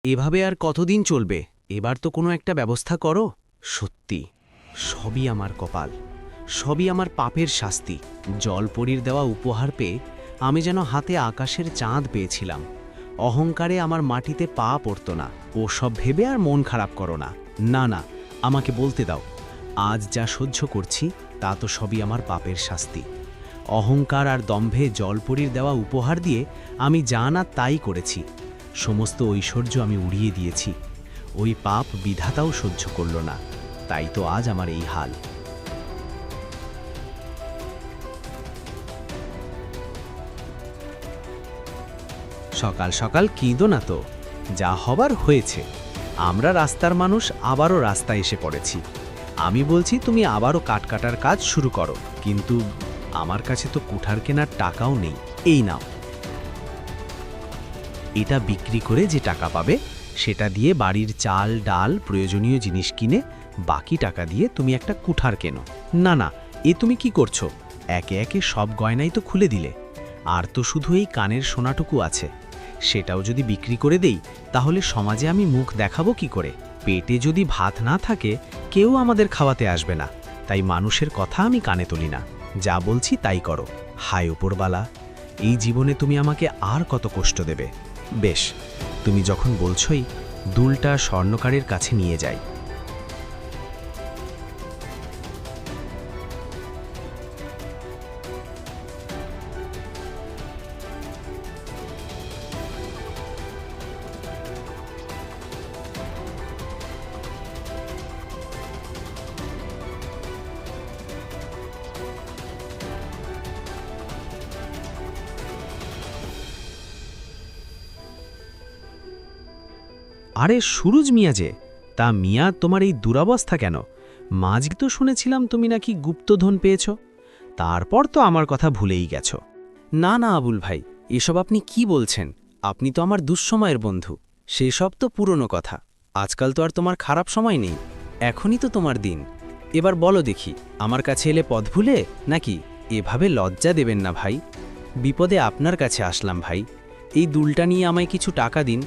এভাবে আর কতদিন চলবে? এবার তো কোনো একটা ব্যবস্থা করো। সত্যি, সবই আমার কপাল, সবই আমার পাপের শাস্তি। জলপরীর দেওয়া উপহার পেয়ে আমি যেন হাতে আকাশের চাঁদ পেয়েছিলাম। অহংকারে আমার মাটিতে পা পড়ত না। ও সব ভেবে আর মন খারাপ করো না। না না, আমাকে বলতে দাও। আজ যা সহ্য করছি তা তো সবই আমার পাপের শাস্তি। অহংকার আর দম্ভে জলপরীর দেওয়া উপহার দিয়ে আমি যা না তাই করেছি। সমস্ত ঐশ্বর্য আমি উড়িয়ে দিয়েছি। ওই পাপ বিধাতাও সহ্য করল না, তাই তো আজ আমার এই হাল। সকাল সকাল কিঁদো না তো, যা হবার হয়েছে। আমরা রাস্তার মানুষ আবারও রাস্তায় এসে পড়েছি। আমি বলছি তুমি আবারও কাটার কাজ শুরু করো, কিন্তু আমার কাছে তো কুঠার কেনার টাকাও নেই। এই নাও, এটা বিক্রি করে যে টাকা পাবে সেটা দিয়ে বাড়ির চাল ডাল প্রয়োজনীয় জিনিস কিনে বাকি টাকা দিয়ে তুমি একটা কুঠার কেনো। না না, এ তুমি কি করছো? একে একে সব গয়নাই তো খুলে দিলে। আর তো শুধু এই কানের সোনাটুকু আছে, সেটাও যদি বিক্রি করে দেই তাহলে সমাজে আমি মুখ দেখাবো কি করে? পেটে যদি ভাত না থাকে কেউ আমাদের খাওয়াতে আসবে না। তাই মানুষের কথা আমি কানে তুলি না, যা বলছি তাই করো। হায় উপরবালা, এই জীবনে তুমি আমাকে আর কত কষ্ট দেবে? বেশ, তুমি যখন বলছই, দুলটা স্বর্ণকারের কাছে নিয়ে যাই। আরে সুরুজ মিয়া যে, তা মিয়া তোমার এই দুরবস্থা কেন? মাঝি তো শুনেছিলাম তুমি নাকি গুপ্তধন পেয়েছ। তারপর তো আমার কথা ভুলেই গেছ। না না আবুল ভাই, এসব আপনি কি বলছেন? আপনি তো আমার দুঃসময়ের বন্ধু। সেসব তো পুরনো কথা। আজকাল তো আর তোমার খারাপ সময় নেই, এখনই তো তোমার দিন। এবার বলো দেখি, আমার কাছে এলে পথ ভুলে নাকি? এভাবে লজ্জা দেবেন না ভাই। বিপদে আপনার কাছে আসলাম ভাই, এই দুলটা নিয়ে আমায় কিছু টাকা দিন।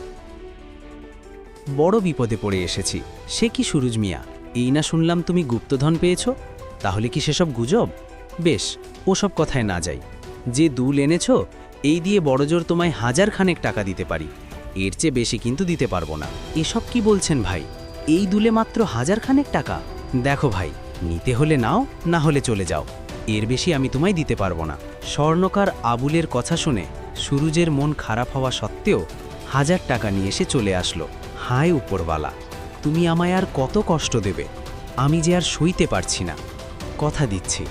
বড় বিপদে পড়ে এসেছি। সে কি সুরুজ মিয়া, এই না শুনলাম তুমি গুপ্তধন পেয়েছ? তাহলে কি সেসব গুজব? বেশ, ওসব কথায় না যাই। যে দুল এনেছ, এই দিয়ে বড়জোর তোমায় 1000 খানেক টাকা দিতে পারি, এর চেয়ে বেশি কিন্তু দিতে পারবো না। এসব কি বলছেন ভাই? এই দুলে মাত্র 1000 খানেক টাকা? দেখো ভাই, নিতে হলে নাও, না হলে চলে যাও। এর বেশি আমি তোমায় দিতে পারবো না। স্বর্ণকার আবুলের কথা শুনে সুরুজের মন খারাপ হওয়া সত্ত্বেও 1000 টাকা নিয়ে এসে চলে আসলো। হায় উপরওয়ালা, তুমি আমায় আর কত কষ্ট দেবে? আমি যে আর সইতে পারছি না। কথা দিচ্ছি,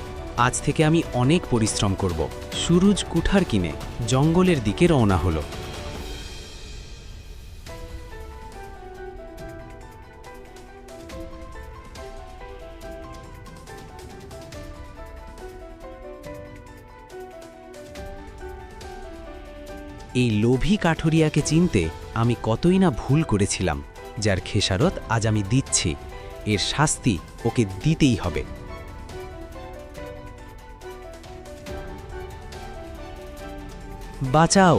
আজ থেকে আমি অনেক পরিশ্রম করব। সুরুজ কুঠার কিনে জঙ্গলের দিকে রওনা হলো। এই লোভী কাঠুরিয়াকে চিনতে আমি কতই না ভুল করেছিলাম, যার খেসারত আজ আমি দিচ্ছি। এর শাস্তি ওকে দিতেই হবে। বাঁচাও,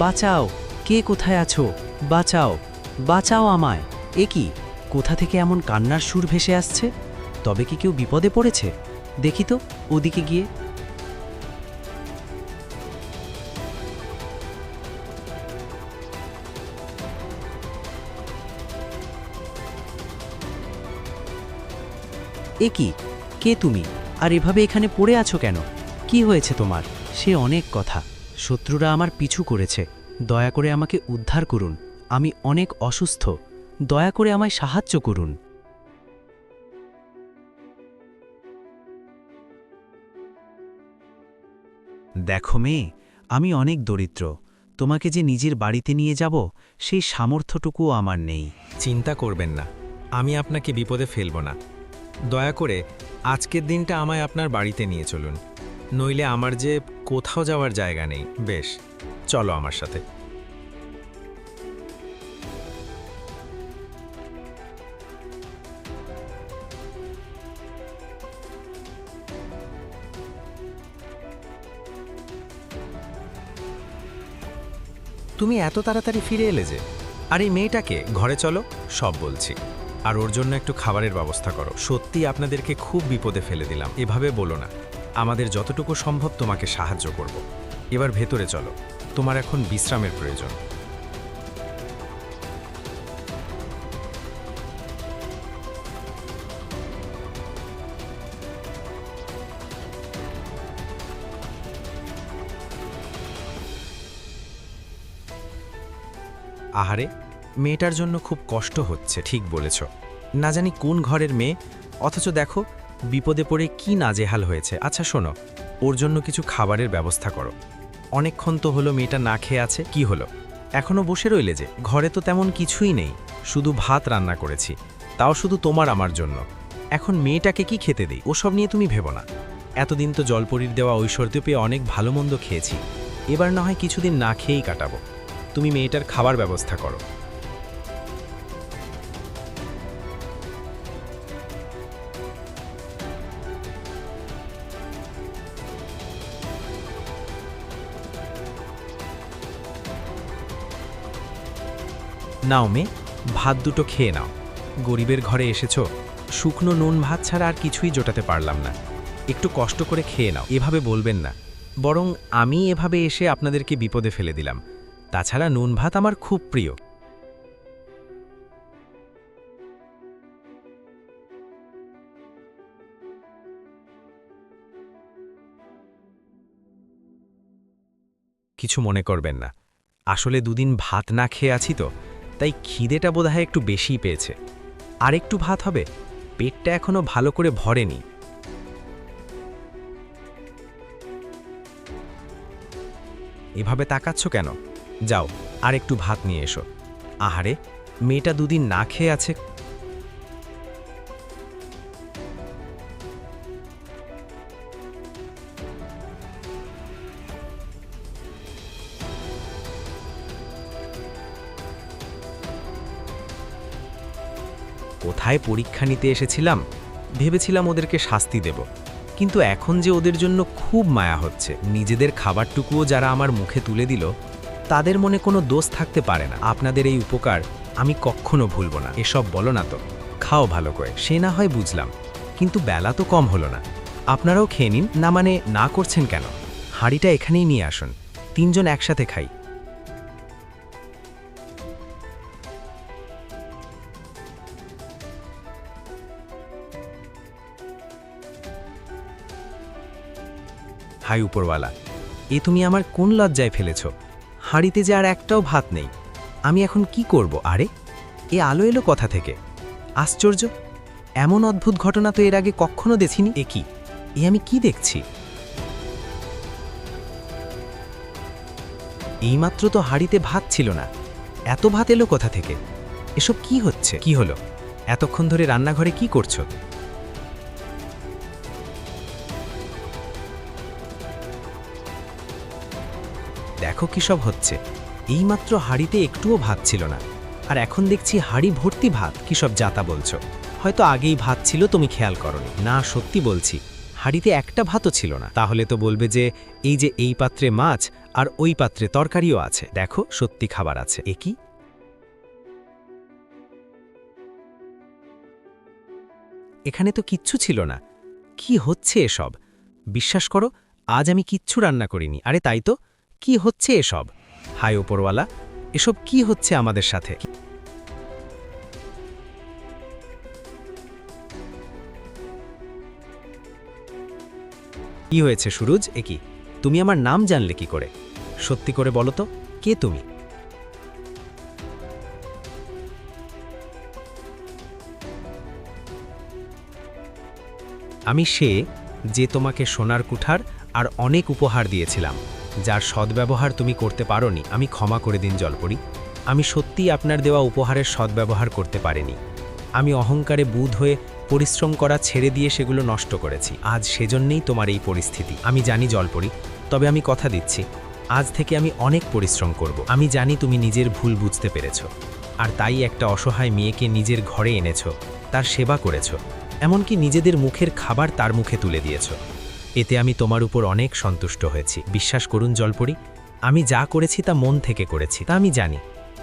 বাঁচাও, কে কোথায় আছো? বাঁচাও, বাঁচাও আমায়। এ কি, কোথা থেকে এমন কান্নার সুর ভেসে আসছে? তবে কি কেউ বিপদে পড়েছে? দেখি তো ওদিকে গিয়ে। এ কি, কে তুমি? আর এভাবে এখানে পড়ে আছো কেন? কি হয়েছে তোমার? সে অনেক কথা। শত্রুরা আমার পিছু করেছে, দয়া করে আমাকে উদ্ধার করুন। আমি অনেক অসুস্থ, দয়া করে আমায় সাহায্য করুন। দেখো মেয়ে, আমি অনেক দরিদ্র। তোমাকে যে নিজের বাড়িতে নিয়ে যাব সেই সামর্থ্যটুকুও আমার নেই। চিন্তা করবেন না, আমি আপনাকে বিপদে ফেলব না। দয়া করে আজকের দিনটা আমায় আপনার বাড়িতে নিয়ে চলুন, নইলে আমার যে কোথাও যাওয়ার জায়গা নেই। বেশ, চলো আমার সাথে। তুমি এত তাড়াতাড়ি ফিরে এলে যে? আর এই মেয়েটাকে ঘরে চলো, সব বলছি। আর ওর জন্য একটু খাবারের ব্যবস্থা করো। সত্যি আপনাদেরকে খুব বিপদে ফেলে দিলাম, এভাবে বলো না। আমাদের যতটুকু সম্ভব তোমাকে সাহায্য করব। এবার ভেতরে চলো, তোমার এখন বিশ্রামের প্রয়োজন। আহারে, মেয়েটার জন্য খুব কষ্ট হচ্ছে, ঠিক বলেছ। না জানি কোন ঘরের মেয়ে, অথচ দেখো বিপদে পড়ে কি নাজেহাল হয়েছে। আচ্ছা শোনো, ওর জন্য কিছু খাবারের ব্যবস্থা করো। অনেকক্ষণ তো হলো মেয়েটা না খেয়ে আছে। কি হলো, এখনো বসে রইলে যে? ঘরে তো তেমন কিছুই নেই, শুধু ভাত রান্না করেছি, তাও শুধু তোমার আমার জন্য। এখন মেয়েটাকে কি খেতে দেই? ওসব নিয়ে তুমি ভেবো না। এতদিন তো জলপরীর দেওয়া ঐশ্বর্য পেয়ে অনেক ভালো মন্দ খেয়েছি, এবার না হয় কিছুদিন না খেয়েই কাটাবো। তুমি মেয়েটার খাবার ব্যবস্থা করো। নাও মেয়ে, ভাত দুটো খেয়ে নাও। গরিবের ঘরে এসেছো, শুকনো নুন ভাত ছাড়া আর কিছুই জোটাতে পারলাম না। একটু কষ্ট করে খেয়ে নাও। এভাবে বলবেন না, বরং আমি এভাবে এসে আপনাদেরকে বিপদে ফেলে দিলাম। তাছাড়া নুন ভাত আমার খুব প্রিয়। কিছু মনে করবেন না, আসলে দুদিন ভাত না খেয়ে আছি তো, তাই খিদেটা বোধহয় একটু বেশিই পেয়েছে। আর একটু ভাত হবে, পেটটা এখনো ভালো করে ভরেনি। এভাবে তাকাচ্ছ কেন? যাও, আর একটু ভাত নিয়ে এসো। আহারে, মেয়েটা দুদিন না খেয়ে আছে। কোথায় পরীক্ষা নিতে এসেছিলাম, ভেবেছিলাম ওদেরকে শাস্তি দেব, কিন্তু এখন যে ওদের জন্য খুব মায়া হচ্ছে। নিজেদের খাবারটুকুও যারা আমার মুখে তুলে দিল, তাদের মনে কোনো দোষ থাকতে পারে না। আপনাদের এই উপকার আমি কখনো ভুলব না। এসব বলো না তো, খাও ভালো করে। সে না হয় বুঝলাম, কিন্তু বেলা তো কম হলো না। আপনারাও খেয়ে নিন না। মানে না করছেন কেন? হাঁড়িটা এখানেই নিয়ে আসুন, তিনজন একসাথে খাই। হাই উপরওয়ালা, এ তুমি আমার কোন লজ্জায় ফেলেছ? হাঁড়িতে যে আর একটাও ভাত নেই, আমি এখন কি করব? আরে, এ আলো এলো কথা থেকে? আশ্চর্য, এমন অদ্ভুত ঘটনা তো এর আগে কখনো দেখিনি। এ কি, এ আমি কি দেখছি? এইমাত্র তো হাঁড়িতে ভাত ছিল না, এত ভাত এলো কোথা থেকে? এসব কি হচ্ছে? কি হলো? এতক্ষণ ধরে রান্নাঘরে কি করছো? দেখো কি সব হচ্ছে। এইমাত্র হাঁড়িতে একটুও ভাত ছিল না, আর এখন দেখছি হাঁড়ি ভর্তি ভাত। কি সব যাতা বলছো? হয়তো আগেই ভাত ছিল, তুমি খেয়াল করনি। না, সত্যি বলছি, হাঁড়িতে একটা ভাতও ছিল না। তাহলে তো বলবে যে এই পাত্রে মাছ আর ওই পাত্রে তরকারিও আছে। দেখো, সত্যি খাবার আছে। এ কি? এখানে তো কিচ্ছু ছিল না। কি হচ্ছে এসব? বিশ্বাস করো, আজ আমি কিচ্ছু রান্না করিনি। আরে তাই তো, কি হচ্ছে এসব? হায় ওপরওয়ালা, এসব কি হচ্ছে আমাদের সাথে? কি হয়েছে সুরুজ? এ কি, তুমি আমার নাম জানলে কি করে? সত্যি করে বলো তো, কে তুমি? আমি সে, যে তোমাকে সোনার কুঠার আর অনেক উপহার দিয়েছিলাম, যার সদ্ব্যবহার তুমি করতে পারোনি। আমি ক্ষমা করে দিন জলপরি, আমি সত্যিই আপনার দেওয়া উপহারের সদ্ব্যবহার করতে পারিনি। আমি অহংকারে বুঁদ হয়ে পরিশ্রম করা ছেড়ে দিয়ে সেগুলো নষ্ট করেছি। আজ সেজন্যেই তোমার এই পরিস্থিতি। আমি জানি জলপরি, তবে আমি কথা দিচ্ছি, আজ থেকে আমি অনেক পরিশ্রম করব। আমি জানি তুমি নিজের ভুল বুঝতে পেরেছ, আর তাই একটা অসহায় মেয়েকে নিজের ঘরে এনেছ, তার সেবা করেছ, এমনকি নিজেদের মুখের খাবার তার মুখে তুলে দিয়েছ। এতে আমি তোমার উপর অনেক সন্তুষ্ট হয়েছি। বিশ্বাস করুন জলপরি, আমি যা করেছি তা মন থেকে করেছি, তা আমি জানি।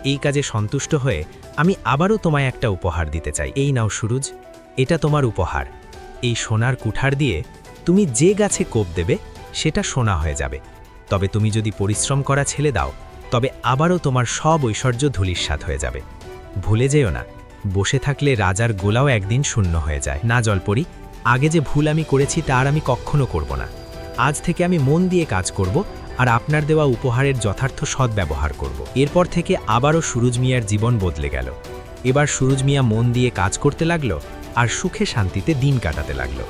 এই কাজে সন্তুষ্ট হয়ে আমি আবারও তোমায় একটা উপহার দিতে চাই। এই নাও সুরুজ, এটা তোমার উপহার। এই সোনার কুঠার দিয়ে তুমি যে গাছে কোপ দেবে সেটা সোনা হয়ে যাবে। তবে তুমি যদি পরিশ্রম করা ছেড়ে দাও, তবে আবারও তোমার সব ঐশ্বর্য ধূলিসাৎ হয়ে যাবে। ভুলে যেও না, বসে থাকলে রাজার গোলাও একদিন শূন্য হয়ে যায়। না জলপরি, আগে যে ভুল আমি করেছি তার আমি কখনো করব না। আজ থেকে আমি মন দিয়ে কাজ করব আর আপনার দেওয়া উপহারের যথার্থ সদ্ব্যবহার করব। এরপর থেকে আবারও সুরুজ মিয়ার জীবন বদলে গেল। এবার সুরুজ মিয়া মন দিয়ে কাজ করতে লাগলো আর সুখে শান্তিতে দিন কাটাতে লাগলো।